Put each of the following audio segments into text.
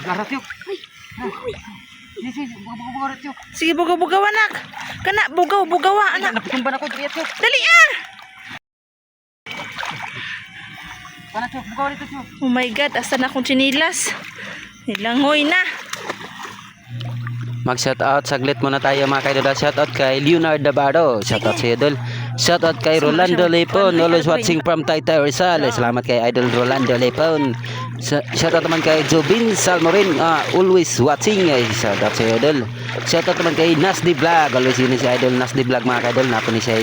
Garat yuk. Bugaw rat yuk. Sige, bugaw-bugaw anak. Kana, bugaw-bugawa anak. Napatumban ako dito yuk. Dali ah! Panas yuk, bugaw rat yuk. Oh my God, asa na akong chinilas. Nilangoy na. Mag-shoutout saglit muna tayo mga kaidol. Shoutout kay Leonard Dabaro. Shoutout sa idol. Shoutout kay Rolando Lepon. Always watching from Taytay Rizal. Salamat kay idol Rolando Lepon. Shoutout naman kay Jobin Salmorin. Always watching. Shoutout sa idol. Shoutout naman kay Nasdi Vlog. Always yun si idol Nasdi Vlog mga kaidol. Napo ni siya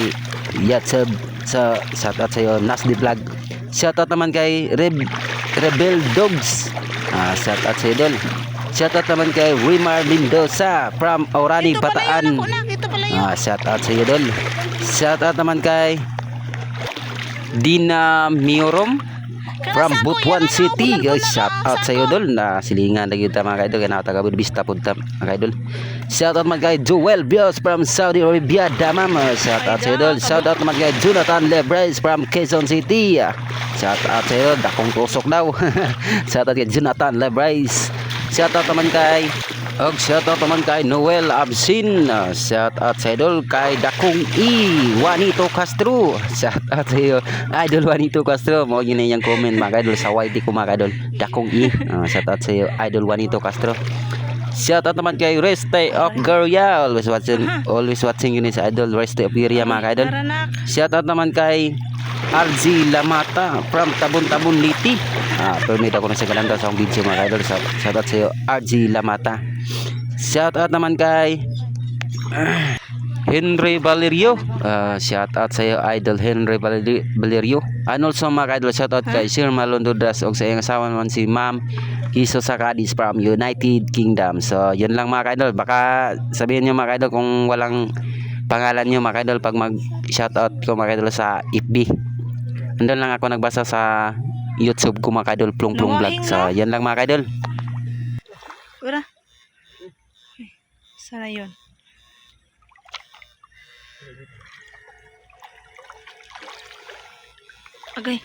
yatsab. So shoutout sa iyo Nasdi Vlog. Shoutout naman kay Rebel Dogs. Shoutout sa idol. Shoutout naman kay Wimar Mendoza from Orani, Bataan. Ito pala yun. Shoutout sa iyo dol. Shoutout naman kay Dina Miorom from Butuan City. Shoutout sa iyo dol. Silingan na kita mga kaidol. Kaya taga Budbista po mga kaidol. Shoutout naman kay Joel Bios from Saudi Arabia, Damam. Shoutout sa iyo dol. Shoutout naman kay Jonathan Lebres from Quezon City. Shoutout sa iyo. Dakong tusok daw. Shoutout kay Jonathan Lebres. Shoutout naman kay Noel Absin. Shoutout sa idol kay Dakong Juanito Castro. Shoutout sa iyo idol Juanito Castro. Mo yun na yung comment mga idol sa YT ko mga idol. Dakong shoutout sa iyo idol Juanito Castro. Shoutout naman kay Reste of Garia. Always watching yun sa idol Reste of Garia mga idol. Shoutout naman kay RG Lamata from Tabon-Tabon Liti. Permit ako na sa galanda sa video mga idol. Shoutout sa iyo RG Lamata. Shoutout naman kay Henry Valerio. Shoutout sa iyo idol Henry Valerio. And also mga idol shoutout kay Sir Malondodas og sa iyang asawa naman si Ma'am Hiso Sakadis from United Kingdom. So yun lang mga idol. Baka sabihin niyo mga idol kung walang pangalan niyo mga idol pag mag shoutout ko mga idol sa FB. Andun lang ako nagbasa sa YouTube ko mga idol Plong Plong Vlog. So yan lang mga idol. Ura. Sana yun. Okay.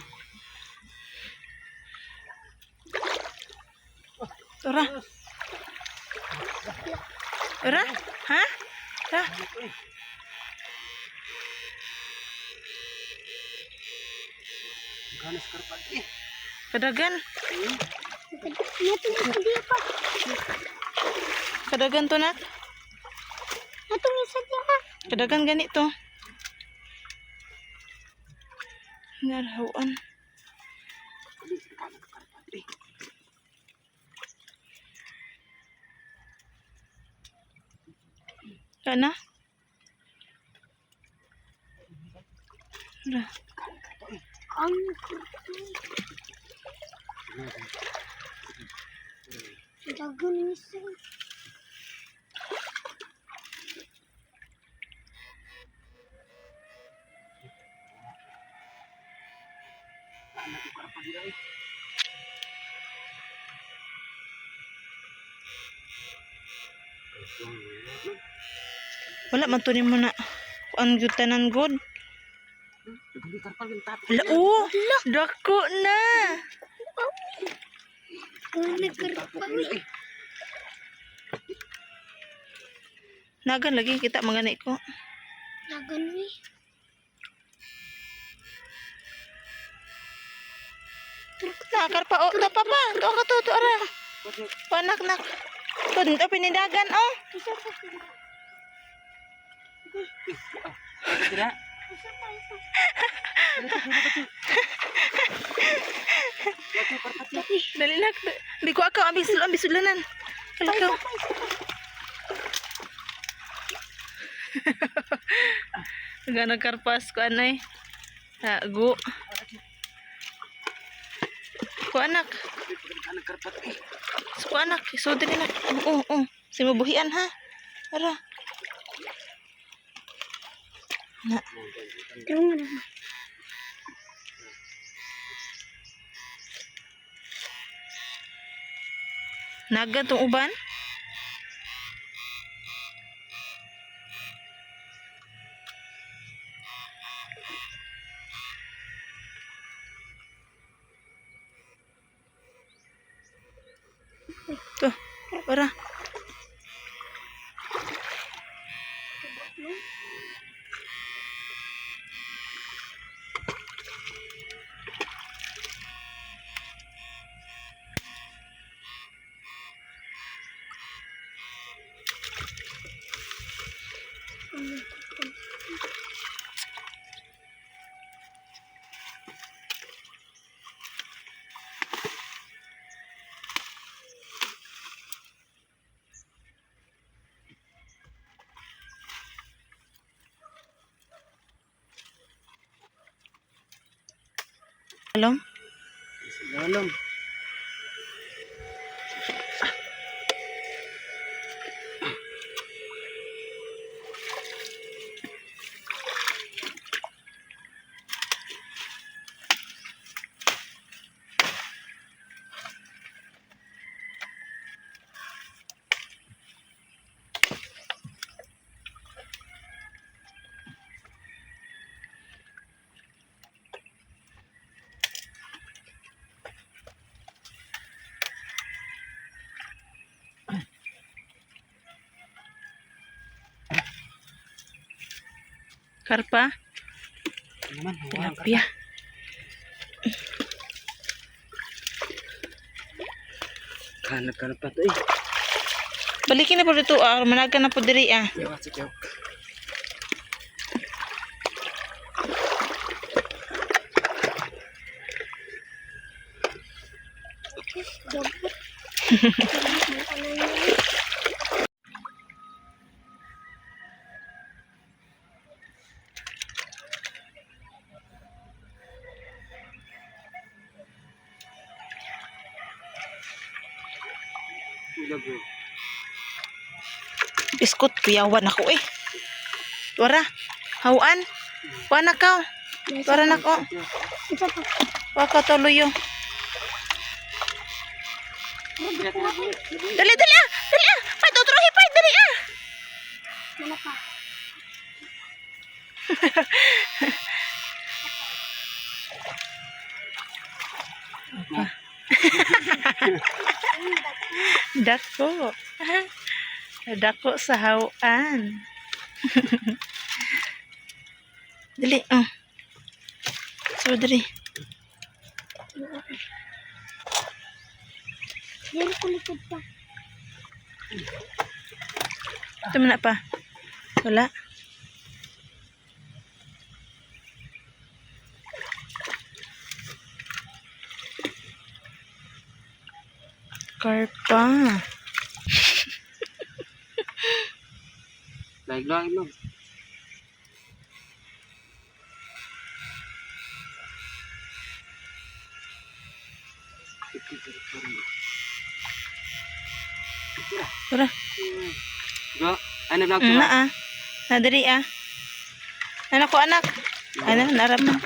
Ura. Ura? Ha? Ura? Kadagan. Kadagan to nak. Kadagan ganito. Narahuan. Kana? Ura. Wala man to ni mo na ang gutanan good. Oh, dako na. Nagan lagi kita mangani ko. Nagan ni. Nakar pa o da papa. To ka to ara. Panak nak. Tun ta pinidagan oh. Tidak. Dali nak. Di ko akaw ambil sulanan. Kalakaw. Gana karpas ko anay. Gu. Ko anak. Ko anak, isod din nak. Simubuhian ha. Ara. Na. Naga tong uban. Alam? Dalam. Karpa? Naman, Tilapia. Kanap pa to eh. Balikin na po dito. Managan na po diri ah. Yawa sa kiyok. Biskot, kuyawan ako eh. Tuara, hawan. Kuha ka. Tuara na ko. Waka tuloy yung. Dali, dali ah! Dali ah! Pay, tuturuhi pa! Dali ah! Dako. Dako sa hawan. Dali, So, dali. Yan ko likod pa. Ito na pa. Wala. Karpa. Laig lang. Tara. Go. Ano vlog Na ah. Nadiri ah. Anak ko anak. Ano, narap na.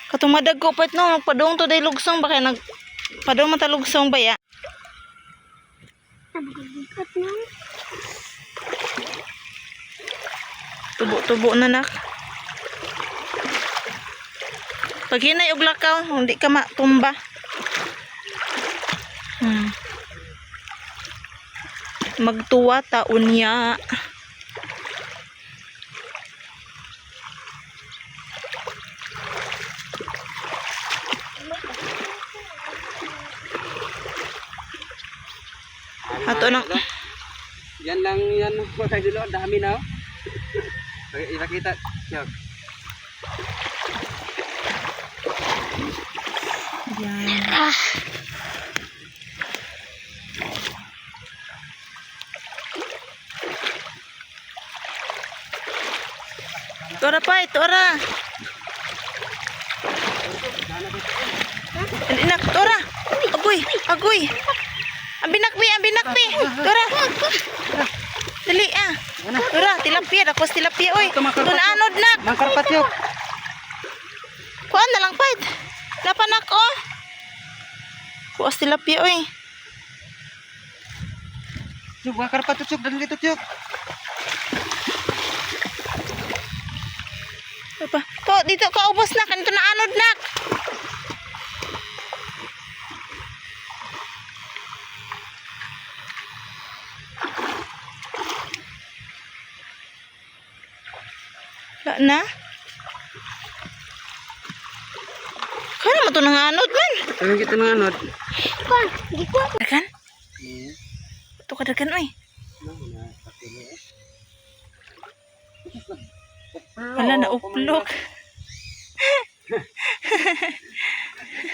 Katumadag ko pat no, padung to day lugsong ba kay nag padung mata lugsong ba ya? Nabigat na. Tubo-tubo na nak. Pag hinay og lakaw, hindi ka matumba. Magtuwa taon niya. Ato nang Yan lang yan mga dilo, dami na. Ipakita. Kiyok. yan. Tora pa, tora. Anak, tora. Agoy, agoy. Ambinakbi. Tora. Dali ah. Tora, tilapia, dakos tilapia oy. Tunanod nak. Mangkarpat yuk. Kuan na lang pait. Napanak oh. Kuas tilapia oy. Cuk, mangkarpat cuk dan gitu cuk. Apa? To dito ka ubos na kanito na anod nak. Wala na. Kaya mo to nang anod man. Ayun kita nang anod. Kon, di ko. Dagan? Ito ka dagan oy. Wala na uplok.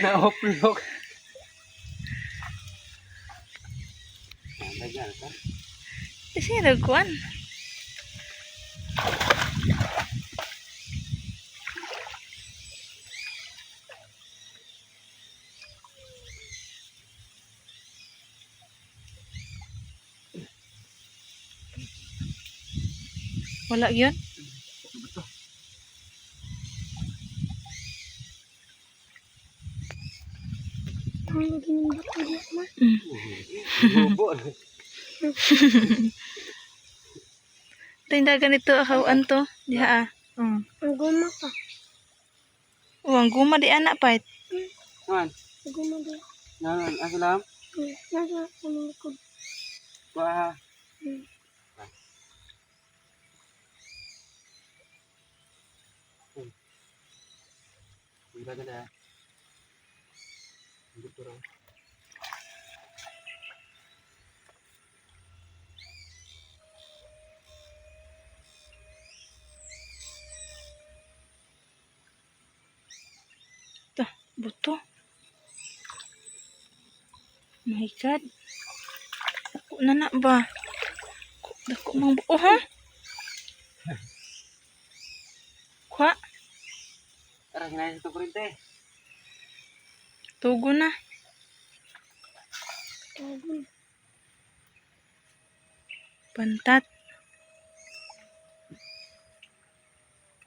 Nauplok. Kasi nagkuan. Wala yun? Ang ginindot ko na ma. Bubo. Ito yung dagan ito, hawaan to. Diha ah. Ang guma pa. Ang guma di anak pa. Man, Ang guma din. nan ako lang. Nasa sa mga likod. Ba. Hindi ka na. Dito raw. Ito, buto. My God. Ako na na ba? Dako mang buo ha? Kwa? Tara, hinayin ito kurente. Tugo na. Tagon. Pantat.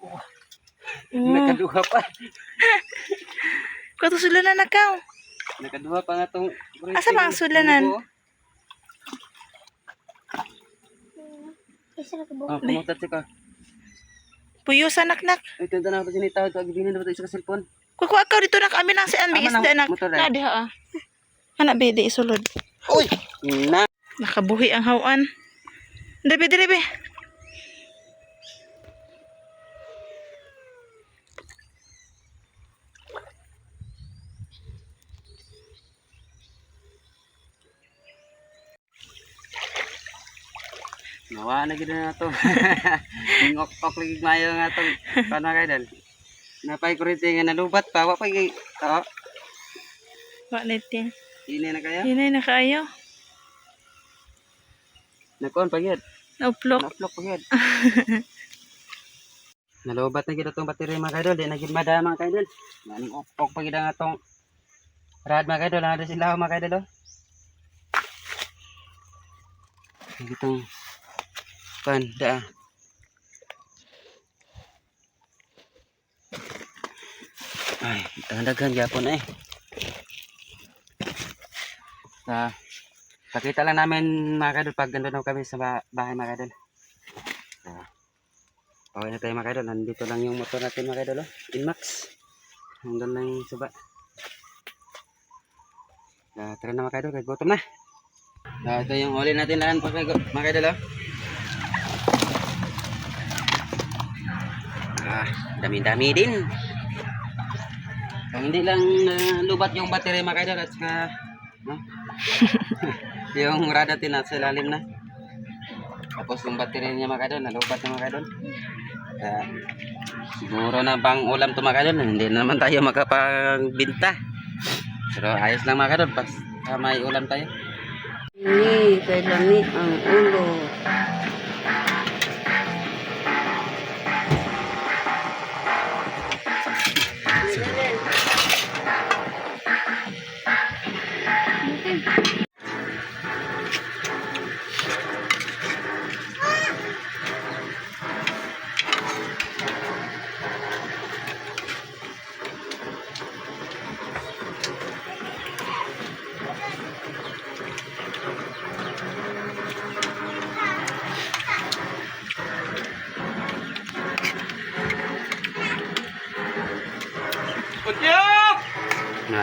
Oh. Nakaduha pa. Kato sulanan na ka. Nakaduha pa nga itong kurente. Asa ba ang sulanan? Isa na Oh, kabuo. kumutat ka. Puyo sa nak-nak. Ay, tanda na ako sinitaw. Ito, agibinin na ba ito sa cellphone? Kuko akaw dito nak amin ang sian may Ama isda ng nak. motor, Na diha ah. Anak bede isulod. Uy! Na! Nakabuhi ang hawan. Debe debe. Nawa na gid na to. Ngok-ok lagi mayo nga to. Paano kay dal? Napay kurente nga nalubat pa. Wa pa kay Wa nete. ini na kaya. Hinay na kaayo. Nakon pa gyud. Nauplok. Naplok pa gyud. Nalubat na gid atong battery mga kaidol. Di na gid madama mga kaidol. Naning ok pa gid ang atong rad mga kaidol. Ada sila mga kaidol. Gitong panda. Ay, daghan gyapon eh. Pakita lang namin mga kadol pag ganda kami sa bahay mga kadol. Okay na tayo mga kadol. Nandito lang yung motor natin mga kadol. Inmax. Hanggang lang yung suba. Tara na mga kadol. Kaya gutom na. Ito yung uli natin lang mga kadol. Dami-dami din. Hindi lang lubat yung battery mga kadol at saka no? Yung rad natin nasa ilalim na. Tapos yung battery niya mga kadol nalubat na mga kadol. Siguro na bang ulam to mga kadol. Hindi na naman tayo makapagbinta. Pero ayos lang mga kadol. Pas may ulam tayo. Ini kay lami ang ulo.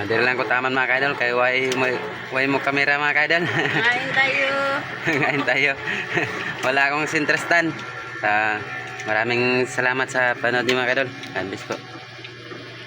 Dili lang ko taman mga kaidol kay way mo kamera mga kaidol. Kain tayo. Ngayon tayo. Wala akong sintrestan. Maraming salamat sa panood niyo mga kaidol. God bless po.